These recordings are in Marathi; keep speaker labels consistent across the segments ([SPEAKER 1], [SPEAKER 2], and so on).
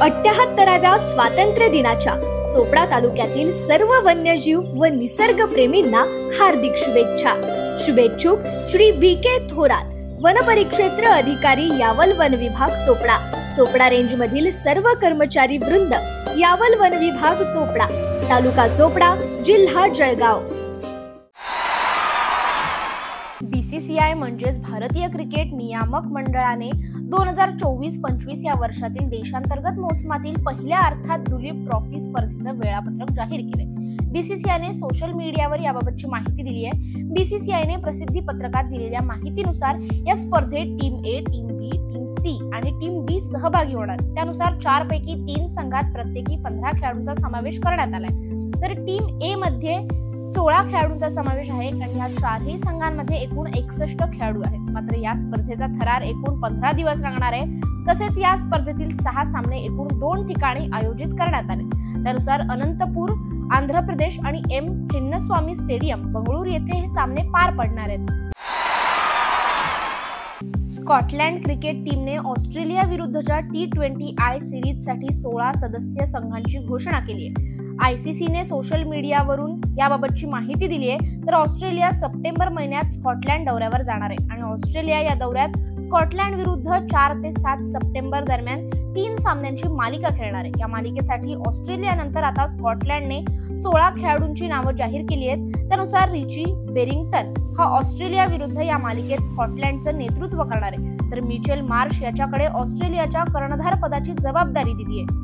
[SPEAKER 1] 78व्या स्वातंत्र्य दिनाच्या चोपडा तालुक्यातील सर्व वन्यजीव व निसर्ग प्रेमींना हार्दिक शुभेच्छा। शुभेच्छुक श्री VK थोरात, वनपरिक्षेत्र अधिकारी, यावल वन विभाग चोपडा। चोपडा रेंज मधील सर्व कर्मचारी वृंद, यावल वन विभाग चोपडा, तालुका चोपडा, जिल्हा जळगाव। BCCI म्हणजेच भारतीय क्रिकेट नियामक मंडळाने 2024-25 या वर्षातील देशांतर्गत मोसमातील पहिल्या अर्थात दुलीप ट्रॉफी स्पर्धेचं वेळापत्रक जाहीर केले। BCCIने सोशल मीडियावर याबाबतची माहिती दिली आहे। BCCIने प्रसिद्धी पत्रकात दिलेल्या माहितीनुसार या स्पर्धेत team A, team B, team C आणि टीम D सहभागी होणार। त्यानुसार 4 पैकी 3 संघात प्रत्येकी 15 खेळाडूंचा समावेश करण्यात आलाय, तर टीम A मध्ये 16 खेळाडूंचा समावेश आहे आणि या 4ही संघांमध्ये एकूण 61 खेळाडू आहेत। मात्र या स्पर्धेचा थरार एकूण 15 दिवस रंगणार आहे। तसेच या स्पर्धेतील 6 सामने एकूण 2 ठिकाणी आयोजित करण्यात आले। त्यानुसार अनंतपूर, आंध्र प्रदेश आणि M चिन्नस्वामी स्टेडियम, बंगळुरू येथे हे सामने पार पडणार आहेत। स्कॉटलँड क्रिकेट टीमने ऑस्ट्रेलिया विरुद्धच्या T20I सिरीजसाठी 16 सदस्य संघांची घोषणा केली आहे। ICCने सोशल मीडियावरून याबाबतची माहिती दिली आहे, तर ऑस्ट्रेलिया सप्टेंबर महिन्यात स्कॉटलँड दौऱ्यावर जाणार आहे आणि ऑस्ट्रेलिया या दौऱ्यात स्कॉटलँड विरुद्ध 4 ते 7 सप्टेंबर दरम्यान 3 सामन्यांची मालिका खेळणार आहे। या मालिकेसाठी ऑस्ट्रेलियानंतर आता स्कॉटलँडने 16 खेळाडूंची नावं जाहीर केली आहेत। त्यानुसार रिची बेरिंग्टन हा ऑस्ट्रेलिया विरुद्ध या मालिकेत स्कॉटलँडचं नेतृत्व करणार आहे, तर मिचेल मार्श याच्याकडे ऑस्ट्रेलियाच्या कर्णधार पदाची जबाबदारी दिली आहे।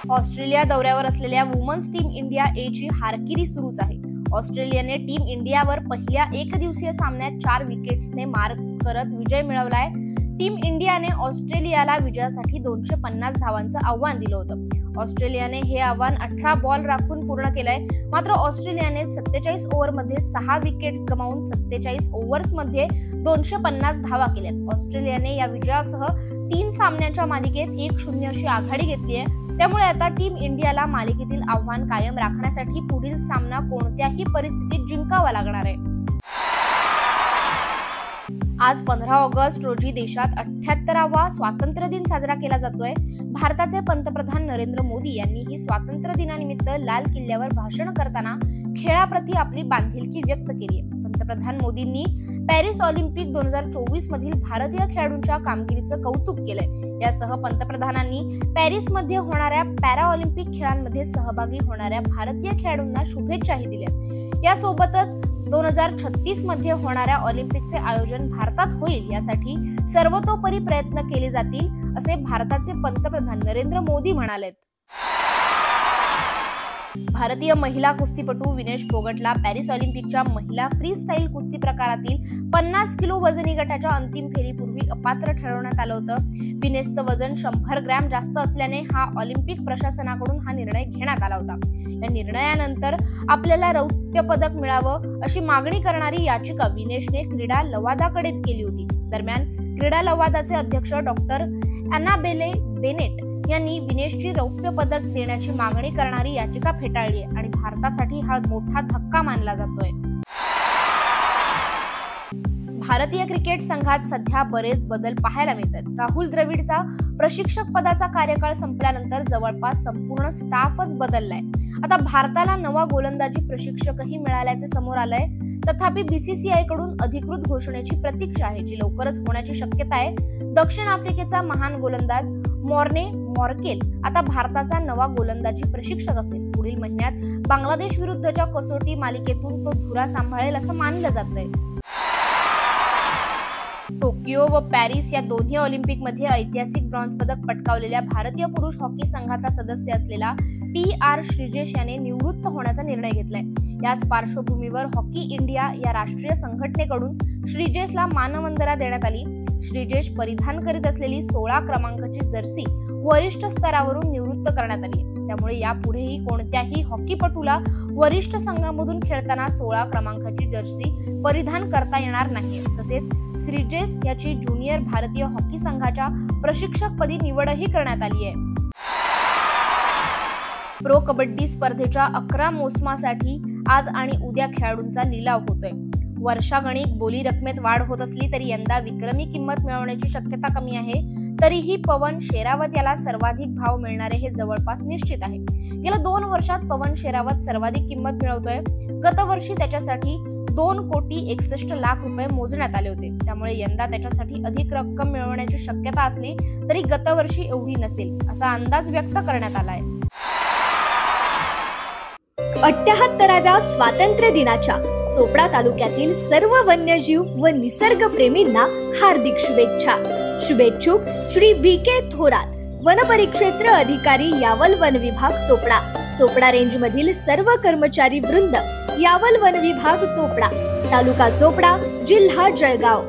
[SPEAKER 1] ऑस्ट्रेलिया दौऱ्यावर असलेल्या वुमन्स टीम इंडिया A ची हारकिरी सुरूच आहे। ऑस्ट्रेलियाने टीम इंडियावर पहिल्या एकदिवसीय सामन्यात 4 विकेट्सने मात करत विजय मिळवलाय। टीम इंडियाने ऑस्ट्रेलियाला विजयासाठी 250 धावांचं आव्हान दिलं होतं। ऑस्ट्रेलियाने हे आव्हान 18 बॉल राखून पूर्ण केलंय। मात्र ऑस्ट्रेलियाने 47 ओव्हरमध्ये 6 विकेट्स गमावून 47 ओव्हर्समध्ये 250 धावा केल्यात। ऑस्ट्रेलियाने या विजयासह 3 सामन्यांच्या मालिकेत 1-0 अशी आघाडी घेतली आहे। त्यामुळे आता टीम इंडियाला मालिकेतील आव्हान कायम राखण्यासाठी पुढील सामना कोणत्याही परिस्थितीत जिंकावा लागणार आहे। आज 15 ऑगस्ट रोजी देशात 78वा स्वातंत्र्य दिन साजरा केला जातोय। भारताचे पंतप्रधान नरेंद्र मोदी यांनीही स्वातंत्र्य दिनानिमित्त लाल किल्ल्यावर भाषण करताना खेळाप्रती आपली बांधिलकी व्यक्त केली आहे। पंतप्रधान मोदींनी पॅरिस ऑलिम्पिक 2024 मधील भारतीय खेळाडूंच्या कामगिरीचं कौतुक केलंय। यासह पंतप्रधानांनी पॅरिसमध्ये होणाऱ्या पॅरा ऑलिम्पिक खेळांमध्ये सहभागी होणाऱ्या भारतीय खेळाडूंना शुभेच्छाही दिल्या। यासोबतच 2036 मध्ये होणाऱ्या ऑलिम्पिकचे आयोजन भारतात होईल यासाठी सर्वतोपरी प्रयत्न केले जातील, असे भारताचे पंतप्रधान नरेंद्र मोदी म्हणालेत। भारतीय महिला कुस्तीपटू विनेश फोगटला पॅरिस ऑलिम्पिकच्या महिला फ्री स्टाईल कुस्ती प्रकारातील 50 किलो वजनी गटाच्या अंतिम फेरीपूर्वी अपात्र ठरवण्यात आलं होतं। विनेशचं वजन 100 ग्रॅम जास्त असल्याने हा ऑलिम्पिक प्रशासनाकडून हा निर्णय घेण्यात आला होता। या निर्णयानंतर आपल्याला रौप्य पदक मिळावं अशी मागणी करणारी याचिका विनेशने क्रीडा लवादाकडे केली होती। दरम्यान क्रीडा लवादाचे अध्यक्ष डॉक्टर अॅनाबेले बेनेट यांनी विनेशची रौप्य पदक देण्याची मागणी करणारी याचिका फेटाळली आहे आणि भारतासाठी हा मोठा धक्का मानला जातोय। भारतीय क्रिकेट संघात सध्या बरेच बदल पाहायला मिळतात। राहुल द्रविडचा प्रशिक्षक पदाचा कार्यकाळ संपल्यानंतर जवळपास संपूर्ण स्टाफच बदललाय। आता भारताला नवा गोलंदाजी प्रशिक्षकही मिळाल्याचे समोर आलंय। तथापि BCCI कडून अधिकृत घोषणेची प्रतीक्षा आहे, जी लवकरच होण्याची शक्यता आहे। दक्षिण आफ्रिकेचा महान गोलंदाज मॉर्ने मॉर्केल आता भारताचा नवा गोलंदाजी प्रशिक्षक असेल। पुढील महिन्यात बांगलादेश विरुद्धच्या कसोटी मालिकेतून तो धुरा सांभाळेल असं मानलं जातंय। टोकियो व पॅरिस या दोन्ही ऑलिम्पिकमध्ये ऐतिहासिक ब्रॉन्झ पदक पटकावलेल्या भारतीय पुरुष हॉकी संघाचा सदस्य असलेला PR श्रीजेश याने निवृत्त होण्याचा निर्णय घेतलाय। याच पार्श्वभूमीवर हॉकी इंडिया या राष्ट्रीय संघटनेकडून श्रीजेशला मानवंदना देण्यात आली। श्रीजेश परिधान करीत असलेली 16 क्रमांकाची जर्सी वरिष्ठ स्तरावरून निवृत्त करण्यात आली आहे। त्यामुळे यापुढेही कोणत्याही हॉकीपटूला वरिष्ठ संघामधून खेळताना 16 क्रमांकाची जर्सी परिधान करता येणार नाही। तसेच श्रीजेश याची ज्युनियर भारतीय हॉकी संघाच्या प्रशिक्षकपदी निवडही करण्यात आली आहे। प्रो कबड्डी स्पर्धेच्या 11 मोसमासाठी आज आणि उद्या खेळाडूंचा लिलाव होतोय। वर्षागणिक बोली रकमेत वाढ होत असली तरी यंदा विक्रमी किंमत मिळवण्याची शक्यता कमी आहे। तरीही पवन शेरावत याला सर्वाधिक भाव मिळणारे हे जवळपास निश्चित आहे. गेल्या 2 वर्षात पवन शेरावत सर्वाधिक किंमत मिळवतोय. गतवर्षी त्याच्यासाठी 2,61,00,000 रुपये मोजण्यात आले होते. त्यामुळे यंदा त्याच्यासाठी अधिक रक्कम मिळवण्याची शक्यता असली तरी गतवर्षी एवढी नसेल असा अंदाज व्यक्त करण्यात आलाय.
[SPEAKER 2] 78व्या स्वातंत्र्य दिनाच्या चोपडा तालुक्यातील सर्व वन्यजीव व निसर्गप्रेमींना हार्दिक शुभेच्छा. शुभेच्छुक श्री बी.के. थोरात, वनपरिक्षेत्र अधिकारी, यावल वन विभाग चोपडा. चोपडा रेंज मधील सर्व कर्मचारी वृंद, यावल वन विभाग चोपडा, तालुका चोपडा, जिल्हा जळगाव.